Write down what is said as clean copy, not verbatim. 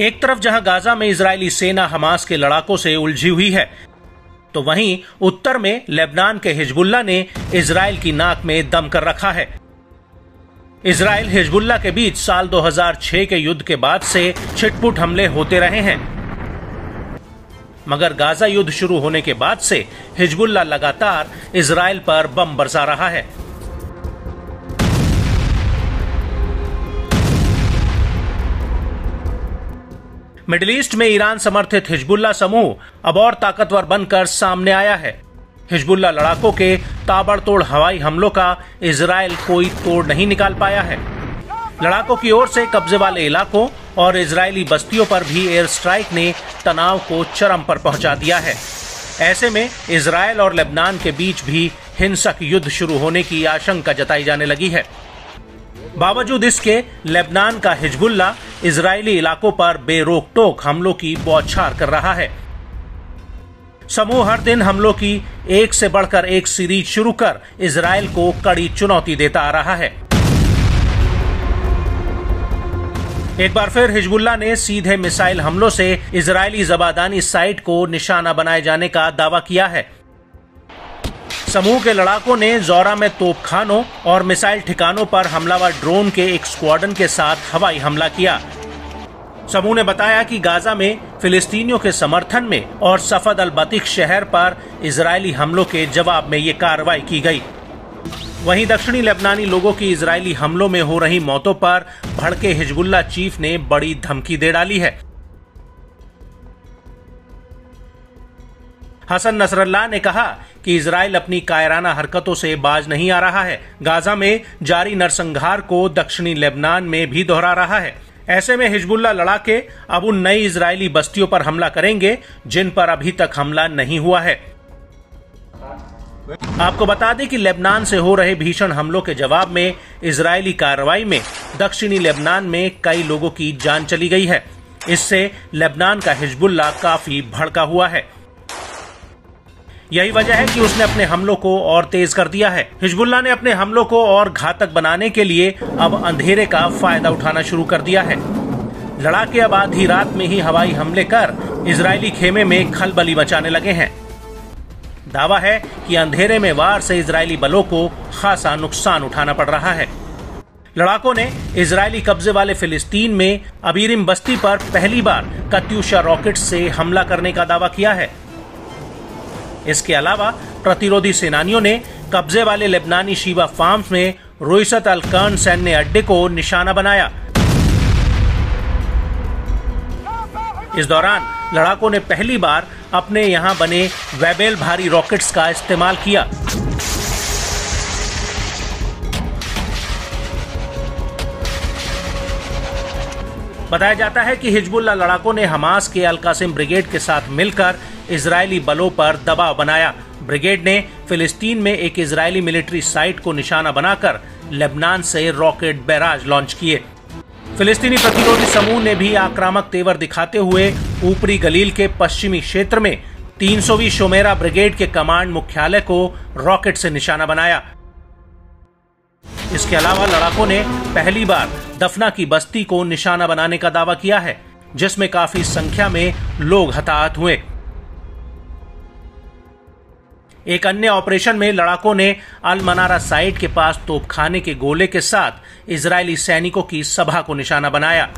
एक तरफ जहां गाजा में इजरायली सेना हमास के लड़ाकों से उलझी हुई है, तो वहीं उत्तर में लेबनान के हिजबुल्लाह ने इजरायल की नाक में दम कर रखा है। इजरायल हिजबुल्लाह के बीच साल 2006 के युद्ध के बाद से छिटपुट हमले होते रहे हैं, मगर गाजा युद्ध शुरू होने के बाद से हिजबुल्लाह लगातार इजरायल पर बम बरसा रहा है। मिडिल ईस्ट में ईरान समर्थित हिजबुल्लाह समूह अब और ताकतवर बनकर सामने आया है। हिजबुल्लाह लड़ाकों के ताबड़तोड़ हवाई हमलों का इजरायल कोई तोड़ नहीं निकाल पाया है। लड़ाकों की ओर से कब्जे वाले इलाकों और इजरायली बस्तियों पर भी एयर स्ट्राइक ने तनाव को चरम पर पहुंचा दिया है। ऐसे में इजरायल और लेबनान के बीच भी हिंसक युद्ध शुरू होने की आशंका जताई जाने लगी है। बावजूद इसके लेबनान का हिजबुल्लाह इजरायली इलाकों पर बेरोक टोक हमलों की बौछार कर रहा है। समूह हर दिन हमलों की एक से बढ़कर एक सीरीज शुरू कर इजरायल को कड़ी चुनौती देता आ रहा है। एक बार फिर हिजबुल्लाह ने सीधे मिसाइल हमलों से इजरायली जबादानी साइट को निशाना बनाए जाने का दावा किया है। समूह के लड़ाकों ने जोरा में तोपखानों और मिसाइल ठिकानों पर हमलावर ड्रोन के एक स्क्वाड्रन के साथ हवाई हमला किया। समूह ने बताया कि गाजा में फिलिस्तीनियों के समर्थन में और सफद अल बतीख शहर पर इजरायली हमलों के जवाब में ये कार्रवाई की गई। वहीं दक्षिणी लेबनानी लोगों की इजरायली हमलों में हो रही मौतों पर भड़के हिजबुल्लाह चीफ ने बड़ी धमकी दे डाली है। हसन नसरल्लाह ने कहा कि इजरायल अपनी कायराना हरकतों से बाज नहीं आ रहा है। गाजा में जारी नरसंहार को दक्षिणी लेबनान में भी दोहरा रहा है। ऐसे में हिजबुल्लाह लड़ाके अब उन नई इजरायली बस्तियों पर हमला करेंगे जिन पर अभी तक हमला नहीं हुआ है। आपको बता दें कि लेबनान से हो रहे भीषण हमलों के जवाब में इजरायली कार्रवाई में दक्षिणी लेबनान में कई लोगों की जान चली गई है। इससे लेबनान का हिजबुल्लाह काफी भड़का हुआ है। यही वजह है कि उसने अपने हमलों को और तेज कर दिया है। हिजबुल्लाह ने अपने हमलों को और घातक बनाने के लिए अब अंधेरे का फायदा उठाना शुरू कर दिया है। लड़ाके अब आधी रात में ही हवाई हमले कर इजरायली खेमे में खलबली मचाने लगे हैं। दावा है कि अंधेरे में वार से इजरायली बलों को खासा नुकसान उठाना पड़ रहा है। लड़ाकों ने इजरायली कब्जे वाले फिलिस्तीन में अबीरिम बस्ती पर पहली बार कत्यूशा रॉकेट से हमला करने का दावा किया है। इसके अलावा प्रतिरोधी सेनानियों ने कब्जे वाले लेबनानी शीबा फार्म्स में रोइसत अल कर्न सैन्य अड्डे को निशाना बनाया। इस दौरान लड़ाकों ने पहली बार अपने यहां बने वेबेल भारी रॉकेट्स का इस्तेमाल किया। बताया जाता है कि हिजबुल्लाह लड़ाकों ने हमास के अल कासिम ब्रिगेड के साथ मिलकर इजरायली बलों पर दबाव बनाया। ब्रिगेड ने फिलिस्तीन में एक इजरायली मिलिट्री साइट को निशाना बनाकर लेबनान से रॉकेट बैराज लॉन्च किए। फिलिस्तीनी प्रतिरोधी समूह ने भी आक्रामक तेवर दिखाते हुए ऊपरी गलील के पश्चिमी क्षेत्र में 300वीं शोमेरा ब्रिगेड के कमांड मुख्यालय को रॉकेट से निशाना बनाया। इसके अलावा लड़ाकों ने पहली बार दफना की बस्ती को निशाना बनाने का दावा किया है, जिसमें काफी संख्या में लोग हताहत हुए। एक अन्य ऑपरेशन में लड़ाकों ने अल मनारा साइट के पास तोपखाने के गोले के साथ इजरायली सैनिकों की सभा को निशाना बनाया।